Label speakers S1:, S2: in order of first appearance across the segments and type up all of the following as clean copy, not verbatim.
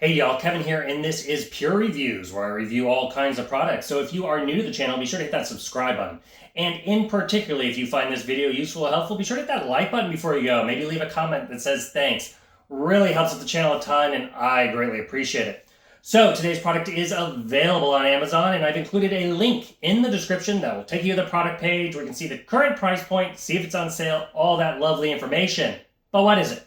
S1: Hey y'all, Kevin here, and this is Pure Reviews, where I review all kinds of products. So if you are new to the channel, be sure to hit that subscribe button. And in particular, if you find this video useful or helpful, be sure to hit that like button before you go. Maybe leave a comment that says thanks. Really helps out the channel a ton, and I greatly appreciate it. So today's product is available on Amazon, and I've included a link in the description that will take you to the product page where you can see the current price point, see if it's on sale, all that lovely information. But what is it?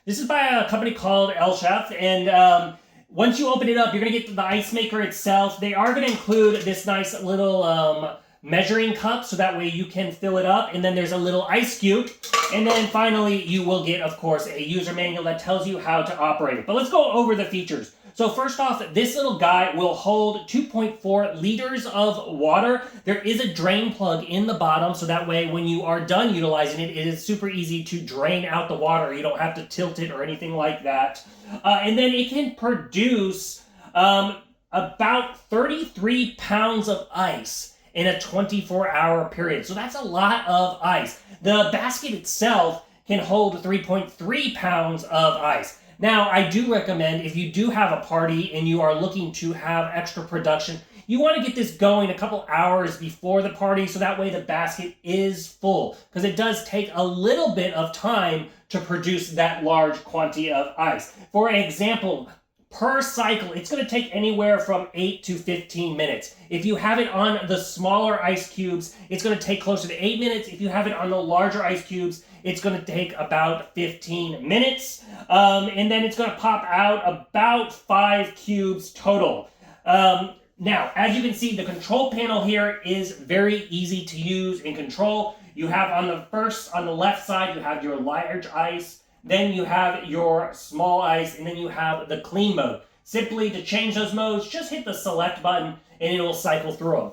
S1: This is by a company called Elechelf, and once you open it up, you're going to get the ice maker itself. They are going to include this nice little measuring cup, so that way you can fill it up, and then there's a little ice cube, and then finally you will get, of course, a user manual that tells you how to operate it. But let's go over the features. So first off, this little guy will hold 2.4 liters of water. There is a drain plug in the bottom, so that way when you are done utilizing it, it is super easy to drain out the water. You don't have to tilt it or anything like that. And then it can produce about 33 pounds of ice in a 24-hour period. So that's a lot of ice. The basket itself can hold 3.3 pounds of ice. Now, I do recommend if you do have a party and you are looking to have extra production, you want to get this going a couple hours before the party so that way the basket is full, because it does take a little bit of time to produce that large quantity of ice. For example, per cycle, it's going to take anywhere from 8 to 15 minutes. If you have it on the smaller ice cubes, it's going to take closer to 8 minutes. If you have it on the larger ice cubes, it's going to take about 15 minutes. And then it's going to pop out about 5 cubes total. Now, as you can see, the control panel here is very easy to use and control. You have on the left side, you have your large ice, then you have your small ice, and then you have the clean mode. Simply to change those modes, just hit the select button and it will cycle through them.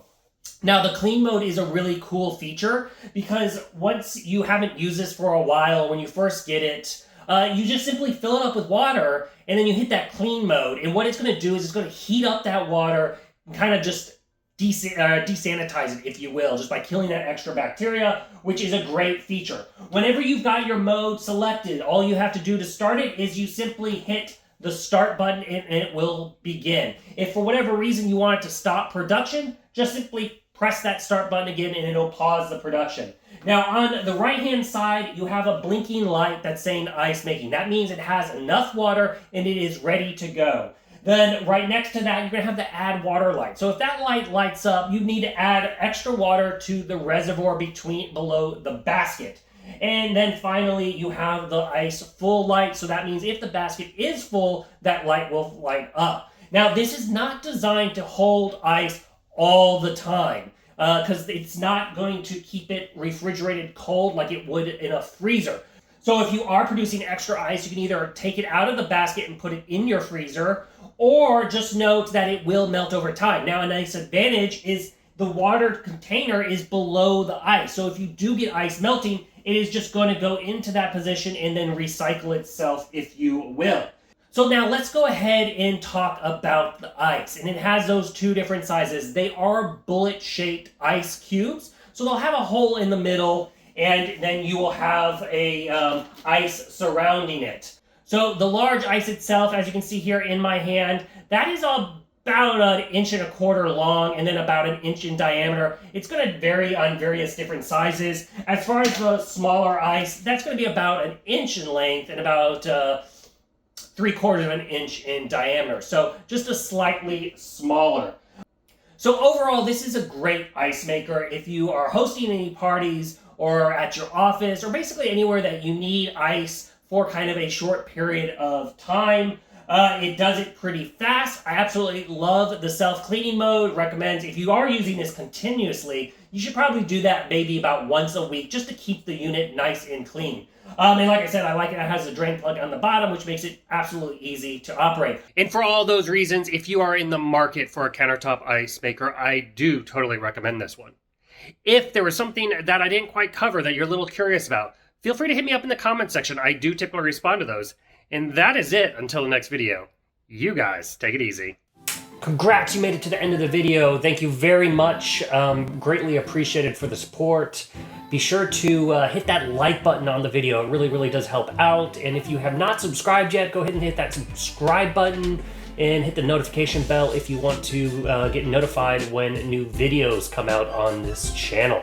S1: Now, the clean mode is a really cool feature because once you haven't used this for a while, when you first get it, you just simply fill it up with water and then you hit that clean mode. And what it's going to do is it's going to heat up that water and kind of just desanitize it, if you will, just by killing that extra bacteria, which is a great feature. Whenever you've got your mode selected, all you have to do to start it is you simply hit the start button and it will begin. If for whatever reason you want it to stop production, just simply press that start button again and it'll pause the production. Now on the right hand side, you have a blinking light that's saying ice making. That means it has enough water and it is ready to go. Then right next to that, you're going to have the add water light. So if that light lights up, you need to add extra water to the reservoir below the basket. And then finally, you have the ice full light. So that means if the basket is full, that light will light up. Now, this is not designed to hold ice all the time because it's not going to keep it refrigerated cold like it would in a freezer. So if you are producing extra ice, you can either take it out of the basket and put it in your freezer, or just note that it will melt over time. Now, a nice advantage is the water container is below the ice. So if you do get ice melting, it is just going to go into that position and then recycle itself, if you will. So now let's go ahead and talk about the ice. And it has those two different sizes. They are bullet-shaped ice cubes. So they'll have a hole in the middle, and then you will have a ice surrounding it. So the large ice itself, as you can see here in my hand, that is about 1.25 inches long and then about 1 inch in diameter. It's going to vary on various different sizes. As far as the smaller ice, that's going to be about 1 inch in length and about 3/4 inch in diameter. So just a slightly smaller. So overall, this is a great ice maker if you are hosting any parties or at your office or basically anywhere that you need ice for kind of a short period of time. It does it pretty fast. I absolutely love the self-cleaning mode. Recommend if you are using this continuously, you should probably do that maybe about once a week just to keep the unit nice and clean. And like I said, I like it. It has a drain plug on the bottom, which makes it absolutely easy to operate. And for all those reasons, if you are in the market for a countertop ice maker, I do totally recommend this one. If there was something that I didn't quite cover that you're a little curious about, feel free to hit me up in the comment section. I do typically respond to those. And that is it until the next video. You guys, take it easy. Congrats, you made it to the end of the video. Thank you very much. Greatly appreciated for the support. Be sure to hit that like button on the video. It really, really does help out. And if you have not subscribed yet, go ahead and hit that subscribe button and hit the notification bell if you want to get notified when new videos come out on this channel.